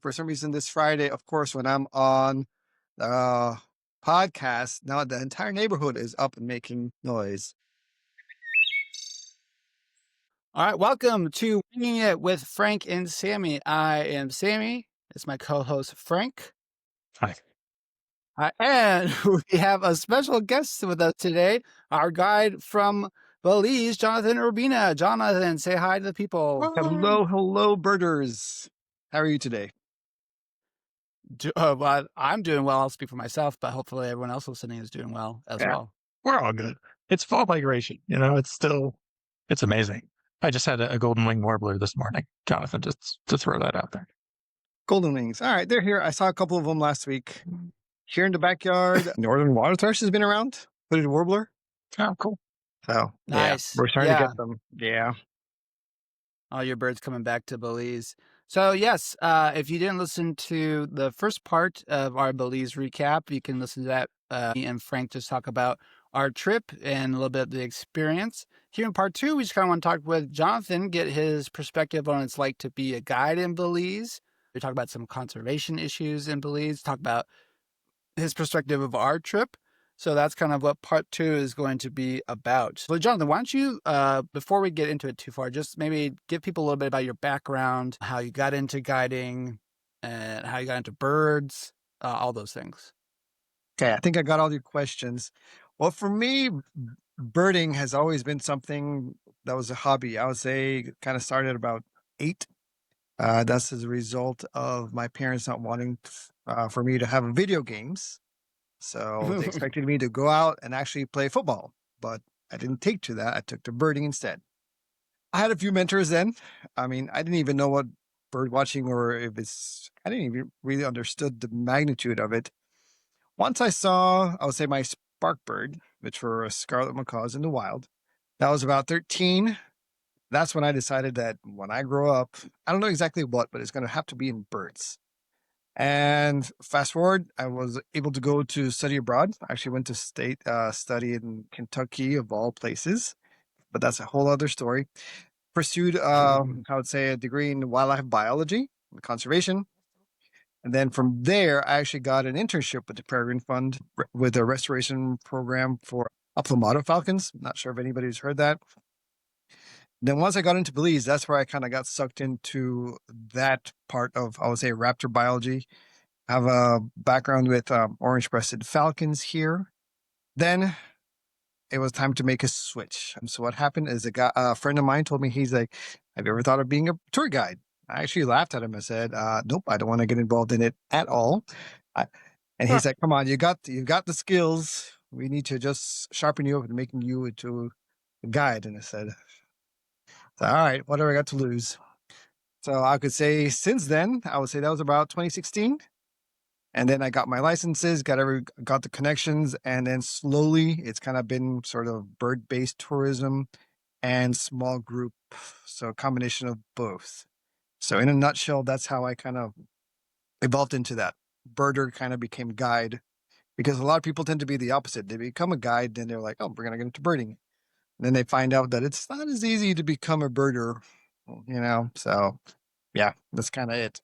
For some reason, this Friday, of course, when I'm on the podcast, now the entire neighborhood is up and making noise. All right, welcome to Winging It with Frank and Sammy. I am Sammy. It's my co-host Frank. Hi. And we have a special guest with us today, our guide from Belize, Jonathan Urbina. Jonathan, say hi to the people. Hello, birders. How are you today? Well, I'm doing well. I'll speak for myself, but hopefully everyone else listening is doing well as well. We're all good. It's fall migration. It's amazing. I just had a golden wing warbler this morning, Jonathan, just to throw that out there. Golden wings. All right, they're here. I saw a couple of them last week. Here in the backyard, northern water thrush has been around. Hooded warbler. Oh, cool. So, Nice. we're starting to get them. Yeah. All your birds coming back to Belize. So yes, if you didn't listen to the first part of our Belize recap, you can listen to that. Me and Frank just talk about our trip and a little bit of the experience. Here in part two, we just kind of want to talk with Jonathan, get his perspective on what it's like to be a guide in Belize. We talk about some conservation issues in Belize, talk about his perspective of our trip. So that's kind of what part two is going to be about. So Jonathan, why don't you, before we get into it too far, just maybe give people a little bit about your background, how you got into guiding, and how you got into birds, all those things. Okay, I think I got all your questions. Well, for me, birding has always been something that was a hobby. I would say kind of started about 8. That's as a result of my parents not wanting for me to have video games. So they expected me to go out and actually play football, but I didn't take to that. I took to birding instead. I had a few mentors then. I mean, I didn't even know what bird watching or I didn't even really understood the magnitude of it. Once I would say my spark bird, which were a scarlet macaws in the wild. That was about 13. That's when I decided that when I grow up, I don't know exactly what, but it's going to have to be in birds. And fast forward, I was able to go to study abroad. I actually went to study in Kentucky, of all places, but that's a whole other story. Pursued, I would say, a degree in wildlife biology and conservation. And then from there, I actually got an internship with the Peregrine Fund with a restoration program for Upland falcons. Not sure if anybody's heard that. Then once I got into Belize, that's where I kind of got sucked into that part of, I would say, raptor biology. I have a background with orange-breasted falcons here. Then it was time to make a switch. So what happened is a friend of mine told me, he's like, have you ever thought of being a tour guide? I actually laughed at him and said, nope, I don't want to get involved in it at all. And he's like, come on, you got the skills. We need to just sharpen you up and making you into a guide. And I said, all right, what do I got to lose? So I could say since then, I would say that was about 2016. And then I got my licenses, got the connections, and then slowly it's kind of been sort of bird-based tourism and small group. So a combination of both. So in a nutshell, that's how I kind of evolved into that. Birder kind of became guide, because a lot of people tend to be the opposite. They become a guide, then they're like, oh, we're going to get into birding. And then they find out that it's not as easy to become a birder, So yeah, that's kind of it.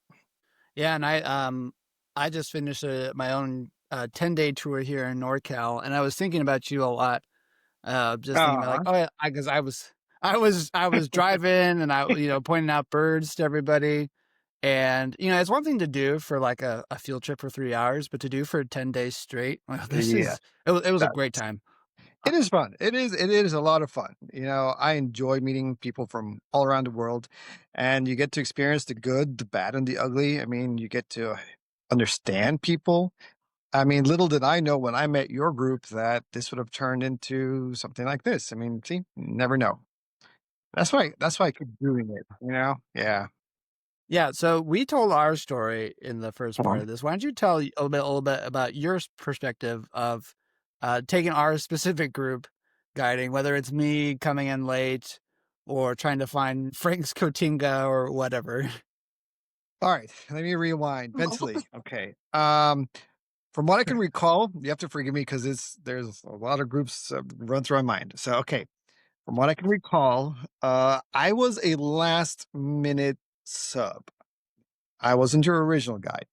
Yeah, and I just finished my own 10-day tour here in NorCal, and I was thinking about you a lot. Just thinking about like, oh yeah, because I was driving and I pointing out birds to everybody, and it's one thing to do for like a field trip for 3 hours, but to do for 10 days straight, well, it was a great time. It is fun. It is a lot of fun. I enjoy meeting people from all around the world, and you get to experience the good, the bad, and the ugly. I mean, you get to understand people. I mean, little did I know when I met your group that this would have turned into something like this. I mean, see, you never know. That's why I keep doing it, Yeah. Yeah, so we told our story in the first part of this. Why don't you tell a little bit about your perspective of taking our specific group guiding, whether it's me coming in late or trying to find Frank's Cotinga or whatever. All right, let me rewind mentally. Okay. From what I can recall, you have to forgive me because there's a lot of groups run through my mind. So, okay. From what I can recall, I was a last minute sub. I wasn't your original guide.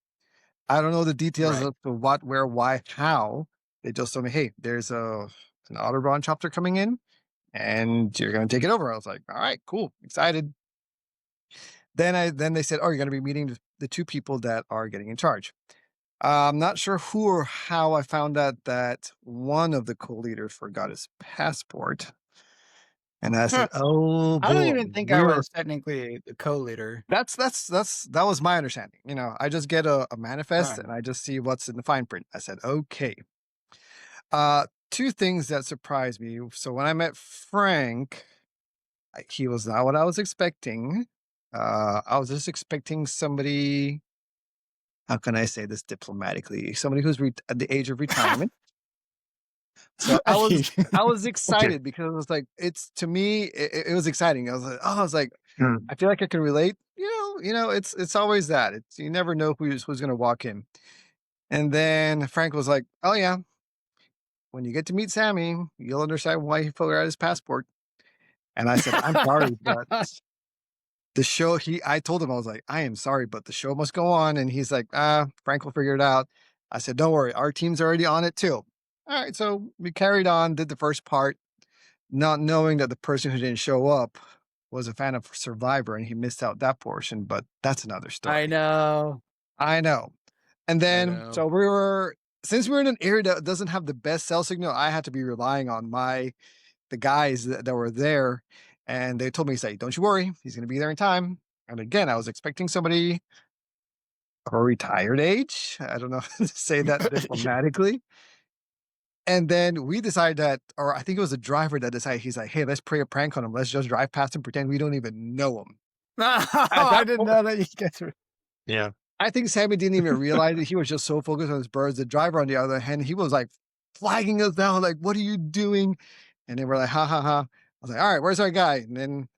I don't know the details Right. of the what, where, why, how. They just told me, hey, there's an Audubon chapter coming in, and you're gonna take it over. I was like, all right, cool, excited. Then they said, oh, you're gonna be meeting the two people that are getting in charge. I'm not sure who or how I found out that one of the co-leaders forgot his passport, and I said, oh I don't boy, even think I we were. was technically the co-leader. That was my understanding. I just get a manifest Right. and I just see what's in the fine print. I said, okay. Two things that surprised me. So when I met Frank, he was not what I was expecting. I was just expecting somebody. How can I say this diplomatically? Somebody who's at the age of retirement. So I was Okay. excited because it was like it's to me it was exciting. I was like Mm. I feel like I can relate. It's always that. It's you never know who's gonna walk in. And then Frank was like, "Oh yeah, when you get to meet Sammy, you'll understand why he forgot his passport." And I said, "I'm sorry, but the show." I told him I was like, "I am sorry, but the show must go on." And he's like, Frank will figure it out." I said, "Don't worry, our team's already on it too." All right, so we carried on, did the first part, not knowing that the person who didn't show up was a fan of Survivor and he missed out that portion, but that's another I story. know. I know. And I then, know. so since we were in an area that doesn't have the best cell signal, I had to be relying on the guys that were there. And they told me, say, don't you worry, he's going to be there in time. And again, I was expecting somebody of a retired age. I don't know how to say that diplomatically. And then we decided that, or I think it was the driver that decided, he's like, hey, let's play a prank on him. Let's just drive past him, pretend we don't even know him. No, At I that didn't point, know that you guys were. Yeah. I think Sammy didn't even realize it. He was just so focused on his birds. The driver, on the other hand, he was like flagging us down, like, what are you doing? And then we're like, ha ha ha. I was like, all right, where's our guy? And then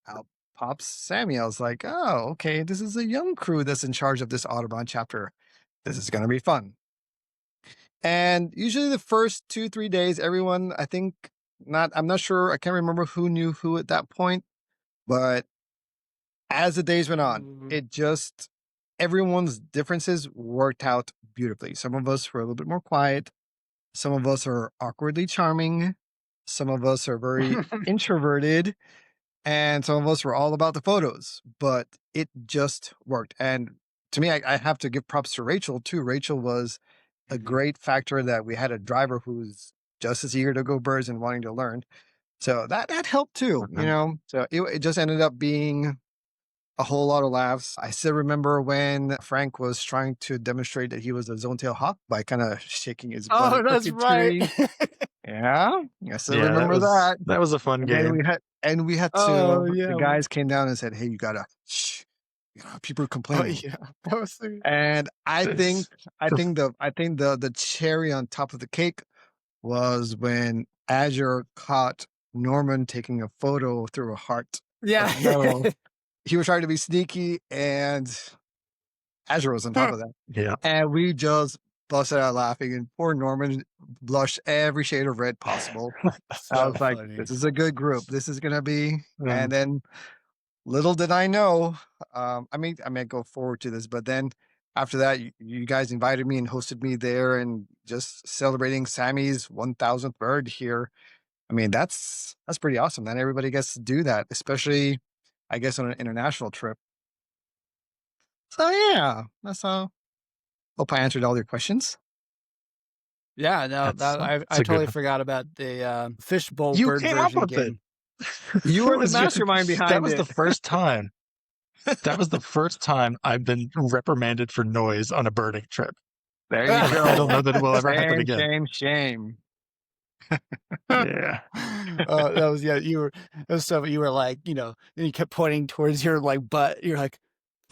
out pops Sammy. I was like, oh, okay, this is a young crew that's in charge of this Audubon chapter. This is going to be fun. And usually the first 2, 3 days, everyone, I think, I'm not sure, I can't remember who knew who at that point, but as the days went on, everyone's differences worked out beautifully. Some of us were a little bit more quiet. Some of us are awkwardly charming. Some of us are very introverted. And some of us were all about the photos, but it just worked. And to me, I have to give props to Rachel too. Rachel was a great factor that we had a driver who's just as eager to go birds and wanting to learn. So that helped too, Mhm. So it just ended up being a whole lot of laughs. I still remember when Frank was trying to demonstrate that he was a zone-tail hawk by kind of shaking his butt Oh, at that's crooked right. tree. Yeah, I still Yeah, remember that. that was a fun And then game. we had Oh to. The yeah. guys came down and said, "Hey, you gotta shh. People are Oh complaining." yeah. That was the. And It's I think the cherry on top of the cake was when Azure caught Norman taking a photo through a heart Yeah. of metal. He was trying to be sneaky, and Azure was on top of that. yeah. And we just busted out laughing, and poor Norman blushed every shade of red possible. I So was like, funny. this is a good group. This is going to be. And Um, then little did I know, I may go forward to this, but then after that, you guys invited me and hosted me there and just celebrating Sammy's 1000th bird here. I mean, that's pretty awesome. Not everybody gets to do that, especially, I guess, on an international trip. So yeah, that's all. Hope I answered all your questions. Yeah. No, that that's I a good totally one. forgot about the fishbowl You bird came up version with it. game. You That were the was your, mastermind that behind was it. the first time. That was the first time I've been reprimanded for noise on a birding trip. There you And I don't go. know that it will ever happen Shame, again. shame, shame. Yeah. That was yeah. It was so you were like and you kept pointing towards your like butt. You're like,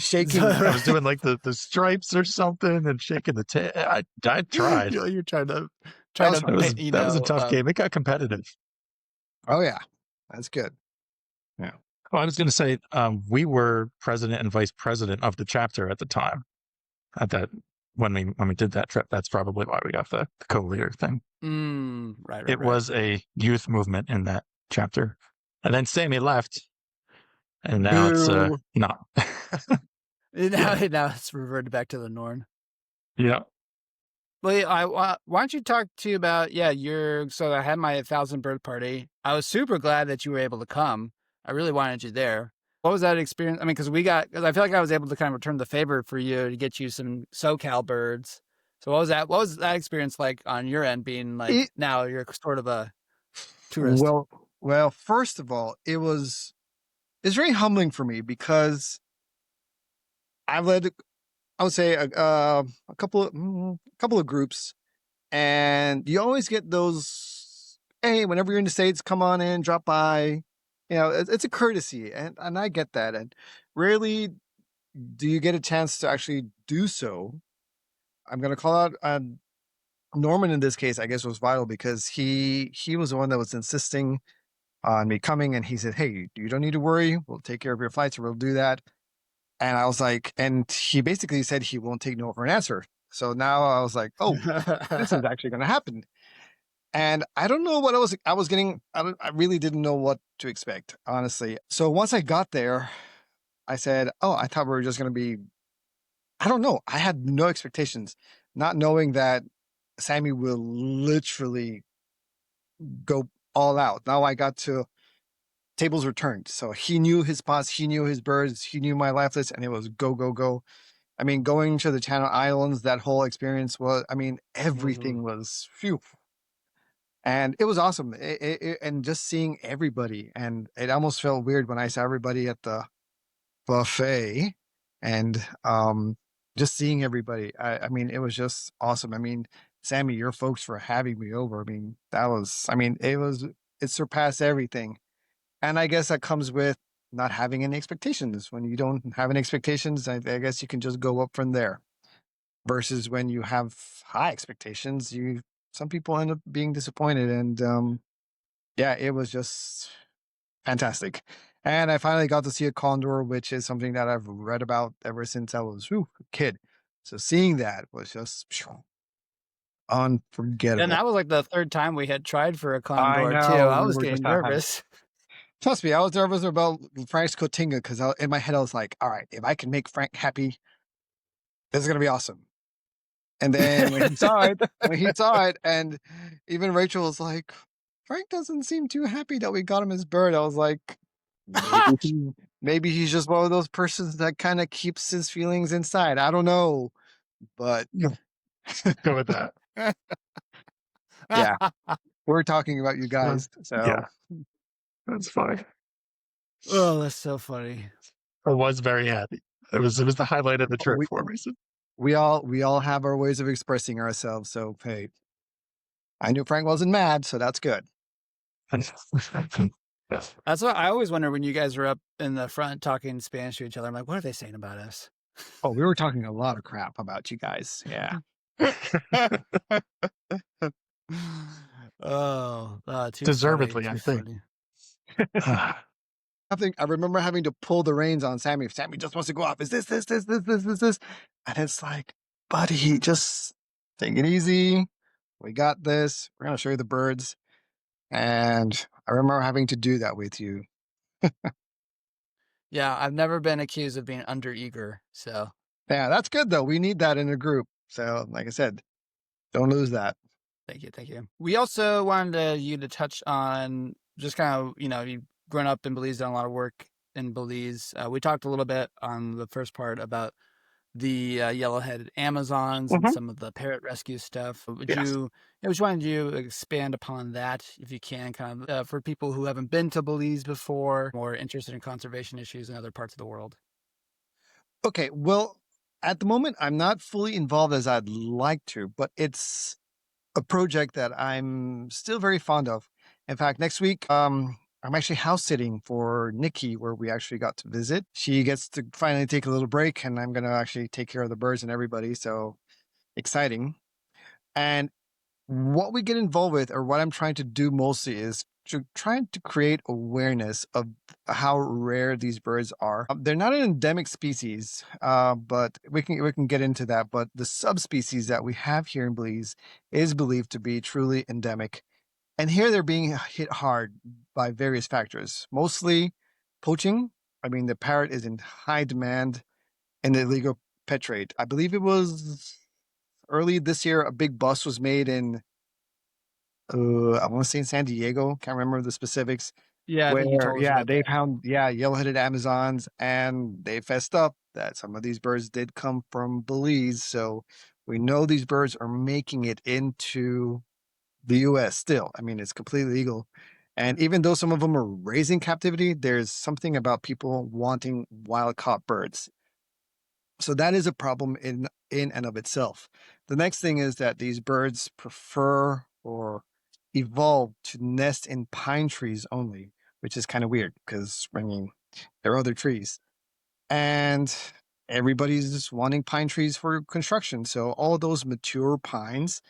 Shaking. I was doing like the stripes or something and shaking the tail. I tried. you're That trying was to fun. That was a tough game. It got competitive. Oh yeah, that's good. Yeah. Oh, I was going to say, we were president and vice president of the chapter at the time. At that when we did that trip, that's probably why we got the co-leader thing. right. It was a youth movement in that chapter, and then Sammy left, and now it's Boo. not. Now, Yeah. now it's reverted back to the norm. Yeah. Well, yeah, why don't you talk to you about, yeah, so I had my 1,000 bird party. I was super glad that you were able to come. I really wanted you there. What was that experience? I mean, because I feel like I was able to kind of return the favor for you to get you some SoCal birds. So what was that experience like on your end, being like, It, now you're sort of a tourist? well, well, first of all, it's very humbling for me because I've led, I would say, a couple of groups, and you always get those. Hey, whenever you're in the States, come on in, drop by. It's a courtesy, and I get that. And rarely do you get a chance to actually do so. I'm gonna call out Norman in this case. I guess was vital because he was the one that was insisting on me coming, and he said, "Hey, you don't need to worry. We'll take care of your flights. We'll do that." And I was like, and he basically said he won't take no for an answer. So now I was like, oh, this is actually going to happen. And I don't know what I was getting. I really didn't know what to expect, honestly. So once I got there, I said, oh, I thought we were just going to be, I don't know. I had no expectations, not knowing that Sammy will literally go all out. Now I got to tables were turned. So he knew his spots, he knew his birds, he knew my life list, and it was go, go, go. I mean, going to the Channel Islands, that whole experience was, I mean, Mhm. everything was phew. And it was awesome. And just seeing everybody. And it almost felt weird when I saw everybody at the buffet and just seeing everybody. I mean, it was just awesome. I mean, Sammy, your folks for having me over. I mean, it surpassed everything. And I guess that comes with not having any expectations. When you don't have any expectations, I guess you can just go up from there. Versus when you have high expectations, some people end up being disappointed. And yeah, it was just fantastic. And I finally got to see a condor, which is something that I've read about ever since I was a kid. So seeing that was just And unforgettable. that was like the third time we had tried for a I condor too. know I we was were just getting not having. nervous. Trust me, I was nervous about Frank's Cotinga because in my head I was like, "All right, if I can make Frank happy, this is gonna be awesome." And then when he saw it, and even Rachel was like, "Frank doesn't seem too happy that we got him his bird." I was like, maybe he's just one of those persons that kind of keeps his feelings inside. I don't know, but Yeah. Go with that. yeah, we're talking about you guys, Yeah. so That's funny. Oh, that's so funny. I was very happy. It was the highlight of the trip we for me. So. we all have our ways of expressing ourselves. So hey, I knew Frank wasn't mad, so that's good. Yes. That's what I always wonder when you guys were up in the front talking Spanish to each other. I'm like, what are they saying about us? Oh, we were talking a lot of crap about you guys. Yeah. Too funny, Deservedly, I too think. funny. I remember having to pull the reins on Sammy. If Sammy just wants to go off, is this? And it's like, buddy, just take it easy. We got this. We're gonna show you the birds. And I remember having to do that with you. Yeah, I've never been accused of being under eager. So Yeah, that's good though. We need that in a group. So, like I said, don't lose that. thank you, thank you. We also wanted you to touch on just kind of, you've grown up in Belize, done a lot of work in Belize. We talked a little bit on the first part about the yellow-headed Amazons and Mhm. some of the parrot rescue stuff. Yes. I just wanted you to expand upon that if you can, kind of for people who haven't been to Belize before, more interested in conservation issues in other parts of the world. Okay. Well, at the moment, I'm not fully involved as I'd like to, but it's a project that I'm still very fond of. In fact, next week, I'm actually house sitting for Nikki, where we actually got to visit. She gets to finally take a little break, and I'm going to actually take care of the birds and everybody. So exciting. And what we get involved with, or what I'm trying to do mostly, is trying to create awareness of how rare these birds are. They're not an endemic species, but we can get into that. But the subspecies that we have here in Belize is believed to be truly endemic, and here they're being hit hard by various factors, mostly poaching. I mean, the parrot is in high demand in the illegal pet trade. I believe it was early this year. A big bust was made in, I want to say in San Diego. Can't remember the specifics. Yeah, I think you Where, told us yeah, about they that. found, yeah, yellow-headed Amazons, and they fessed up that some of these birds did come from Belize. So we know these birds are making it into the US still. I mean, it's completely legal. And even though some of them are raising captivity, there's something about people wanting wild caught birds. So that is a problem in and of itself. The next thing is that these birds prefer or evolve to nest in pine trees only, which is kind of weird because I mean there are other trees. And everybody's just wanting pine trees for construction. So all those mature pines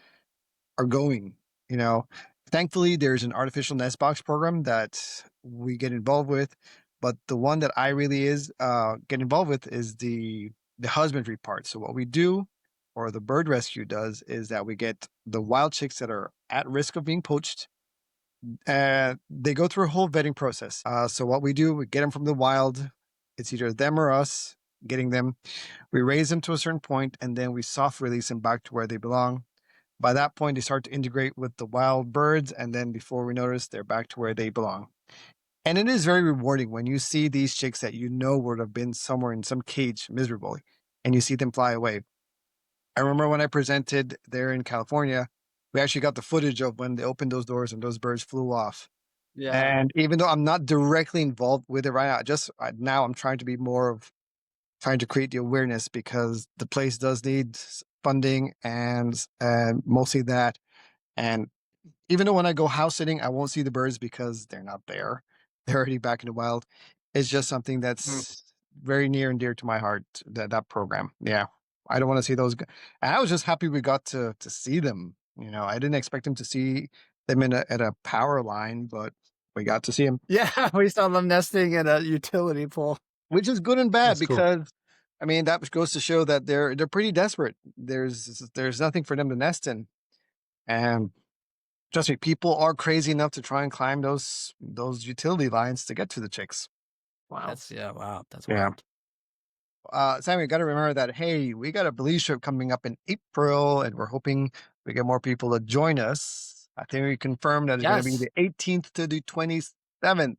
are going. You know, thankfully there's an artificial nest box program that we get involved with, but the one that I really is get involved with is the husbandry part. So what we do, or the bird rescue does, is that we get the wild chicks that are at risk of being poached. They go through a whole vetting process. So what we do, we get them from the wild. It's either them or us getting them. We raise them to a certain point, and then we soft release them back to where they belong. By that point, they start to integrate with the wild birds, and then before we notice, they're back to where they belong. And it is very rewarding when you see these chicks that you know would have been somewhere in some cage miserably, and you see them fly away. I remember when I presented there in California, we actually got the footage of when they opened those doors and those birds flew off. Yeah. And even though I'm not directly involved with it right now, now I'm trying to be more of trying to create the awareness because the place does need funding and mostly that. And even though when I go house sitting, I won't see the birds because they're not there. They're already back in the wild. It's just something Mm. that's very near and dear to my heart. That program, yeah. I don't want to see those. And I was just happy we got to see them. You know, I didn't expect them to see them at a power line, but we got to see them, Yeah, we saw them nesting in a utility pole. which is good and bad That's cool. because I mean that goes to show that they're pretty desperate. There's nothing for them to nest in, and trust me, people are crazy enough to try and climb those utility lines to get to the chicks. Wow. Wow, that's Yeah. wild. Sammy, got to remember that. Hey, we got a Belize trip coming up in April, and we're hoping we get more people to join us. I think we confirmed that it's going to be Yes. the 18th to the 27th.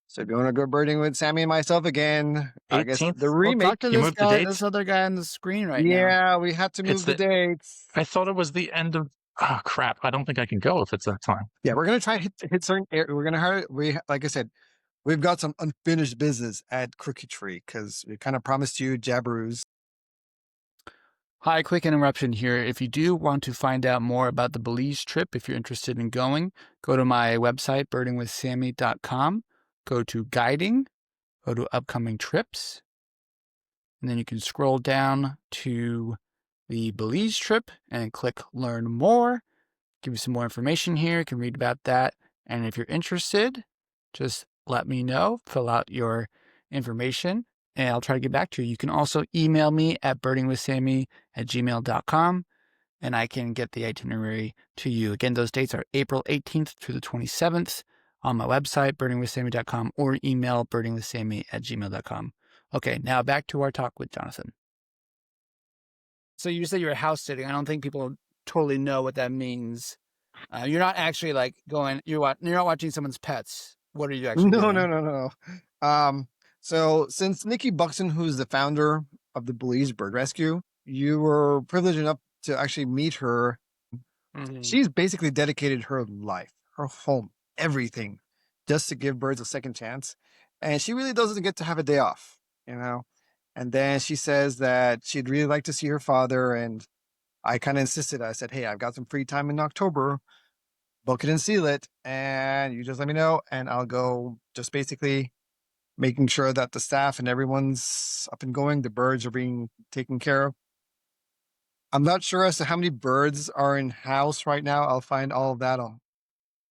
So if you want to go birding with Sammy and myself again, I guess 18th? the Well, talk remake. to You this moved the guy, dates? this other guy on the screen right now. Yeah, we had to It's move the dates. I thought it was the end of. Oh crap! I don't think I can go if it's that time. Yeah, we're gonna try and hit certain. We're gonna hire. Like I said, we've got some unfinished business at Crooked Tree because we kind of promised you Jabberoos. Hi, quick interruption here. If you do want to find out more about the Belize trip, if you're interested in going, go to my website, birdingwithsammy.com, go to guiding, go to upcoming trips, and then you can scroll down to the Belize trip and click learn more. Give you some more information here. You can read about that. And if you're interested, just let me know, fill out your information, and I'll try to get back to you. You can also email me at birdingwithsammy@gmail.com, and I can get the itinerary to you. Again, those dates are April 18th through the 27th on my website, birdingwithsammy.com, or email birdingwithsammy@gmail.com. Okay, now back to our talk with Jonathan. So you said you were house sitting. I don't think people totally know what that means. You're not actually like going. You're not watching someone's pets. What are you actually No, doing? no, no, no. So since Nikki Buxton, who's the founder of the Belize Bird Rescue, you were privileged enough to actually meet her. Mm-hmm. She's basically dedicated her life, her home, everything, just to give birds a second chance. And she really doesn't get to have a day off, you know. And then she says that she'd really like to see her father. And I kind of insisted. I said, "Hey, I've got some free time in October. Book it and seal it, and you just let me know, and I'll go." Just basically making sure that the staff and everyone's up and going. The birds are being taken care of. I'm not sure as to how many birds are in house right now. I'll find all of that on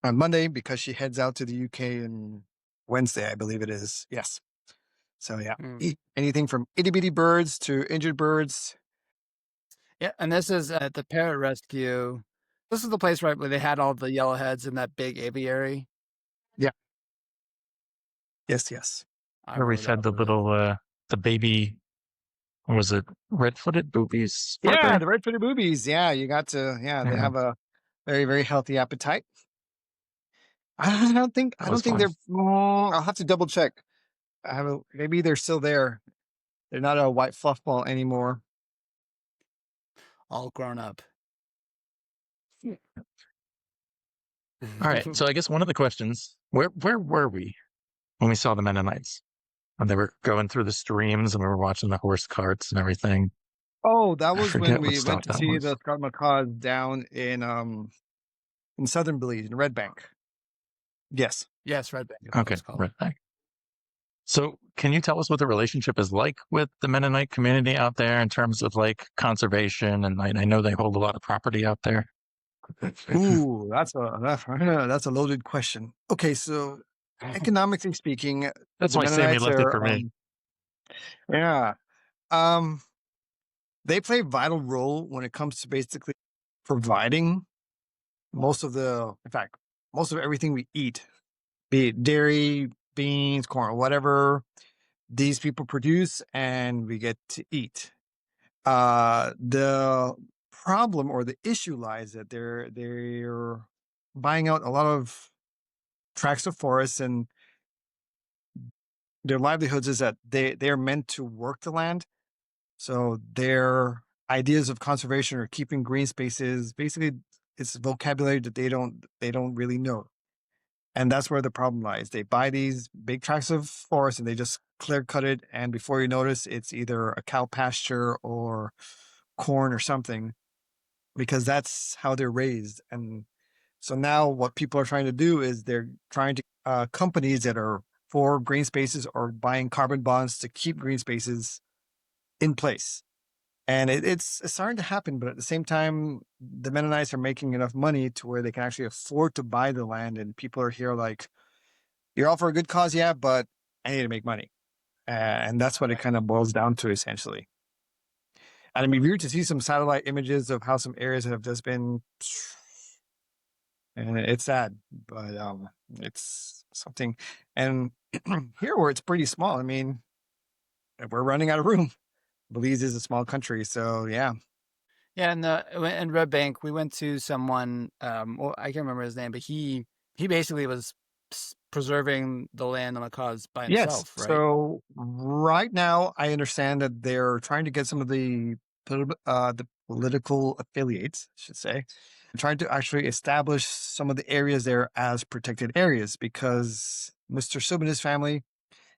Monday because she heads out to the UK on Wednesday, I believe it is. Yes. So yeah, Mm. anything from itty bitty birds to injured birds. Yeah, and this is at the parrot rescue. This is the place right where they had all the yellowheads in that big aviary. Yeah. Yes. Yes. I Where we remember fed that the really. little the baby Was it red-footed boobies? Yeah, the red-footed boobies. Yeah, you got to. Yeah, they Yeah, have a very, very healthy appetite. I that was don't think fun. they're. I'll have to double check. Maybe they're still there. They're not a white fluff ball anymore. All grown up. All right, so I guess one of the questions: where were we when we saw the Mennonites? When they were going through the streams and we were watching the horse carts and everything. Oh, that I was when forget what we went stop to that see was. the Scarlet Macaws down in southern Belize in Red Bank. Yes. Yes, Red Bank is what Okay, it's called. right back. So, can you tell us what the relationship is like with the Mennonite community out there in terms of like conservation? And I know they hold a lot of property out there. Ooh, that's a loaded question. Okay, so economically speaking, That's the why Sammy Mennonites left it are for me. yeah. Um they play a vital role when it comes to basically providing in fact, most of everything we eat, be it dairy, beans, corn, whatever these people produce and we get to eat. The problem or the issue lies that they're buying out a lot of tracts of forests, and their livelihoods is that they're meant to work the land. So their ideas of conservation or keeping green spaces, basically it's vocabulary that they don't really know. And that's where the problem lies. They buy these big tracts of forest and they just clear cut it, and before you notice, it's either a cow pasture or corn or something, because that's how they're raised. And so now what people are trying to do is they're trying to companies that are for green spaces or buying carbon bonds to keep green spaces in place. And it's starting to happen, but at the same time, the Mennonites are making enough money to where they can actually afford to buy the land. And people are here like, you're all for a good cause, yeah, but I need to make money. And that's what it kind of boils down to essentially. And I mean, weird to see some satellite images of how some areas have just been, and it's sad, but it's something. And here where it's pretty small, I mean, we're running out of room. Belize is a small country, so yeah. Yeah, in Red Bank, we went to someone. Well, I can't remember his name, but he basically was preserving the land on the cause by Yes. himself, right? So right now, I understand that they're trying to get some of the political affiliates, I should say, trying to actually establish some of the areas there as protected areas, because Mr. Sub and his family,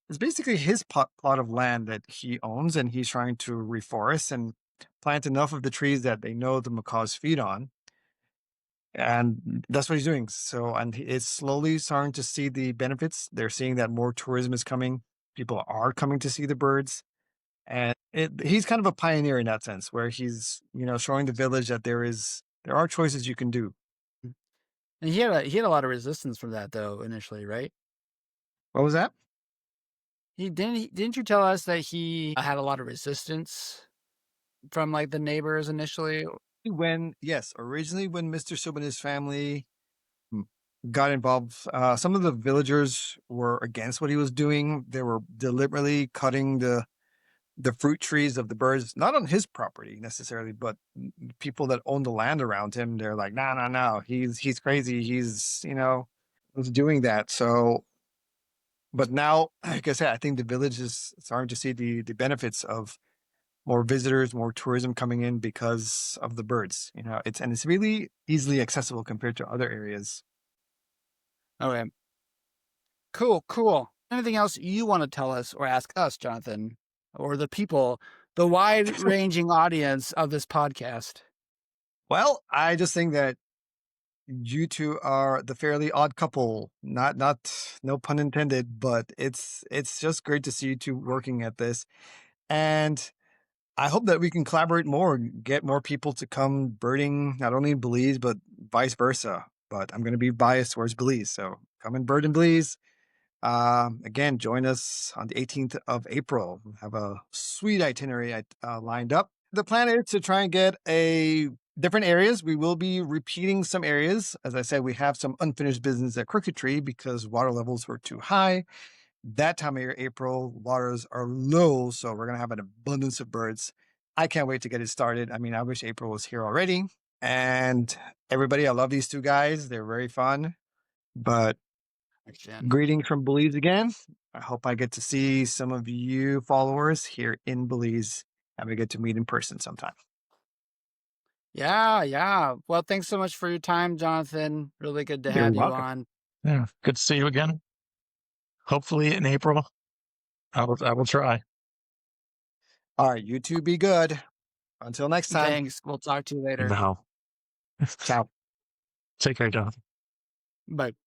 it's basically his plot of land that he owns, and he's trying to reforest and plant enough of the trees that they know the macaws feed on. And that's what he's doing. So, and it's slowly starting to see the benefits. They're seeing that more tourism is coming. People are coming to see the birds. And he's kind of a pioneer in that sense, where he's, showing the village that there are choices you can do. And he had a lot of resistance from that though initially, right? What was that? Didn't you tell us that he had a lot of resistance from like the neighbors initially? Originally when Mr. Sub and his family got involved, some of the villagers were against what he was doing. They were deliberately cutting the fruit trees of the birds, not on his property necessarily, but people that own the land around him. They're like, no, no, no, he's crazy. He's, was doing that. So, but now, like I said, I think the village is starting to see the benefits of more visitors, more tourism coming in because of the birds. It's really easily accessible compared to other areas. Okay, cool. Anything else you want to tell us or ask us, Jonathan, or the people, the wide-ranging audience of this podcast? Well, I just think that you two are the fairly odd couple. Not no pun intended, but it's just great to see you two working at this. And I hope that we can collaborate more and get more people to come birding, not only in Belize, but vice versa. But I'm going to be biased towards Belize. So come and bird in Belize. Again, join us on the 18th of April. We have a sweet itinerary lined up. The plan is to try and get different areas. We will be repeating some areas. As I said, we have some unfinished business at Crooked Tree because water levels were too high. that time of year, April, waters are low, so we're gonna have an abundance of birds. I can't wait to get it started. I mean, I wish April was here already. And everybody, I love these two guys. They're very fun. But greetings from Belize again. I hope I get to see some of you followers here in Belize and we get to meet in person sometime. Yeah, yeah. Well, thanks so much for your time, Jonathan. Really good to You're have you welcome. on. Yeah, good to see you again. Hopefully in April, I will try. All right, you two be good. Until next time. Thanks. We'll talk to you later. No. Ciao. Take care, Jonathan. Bye.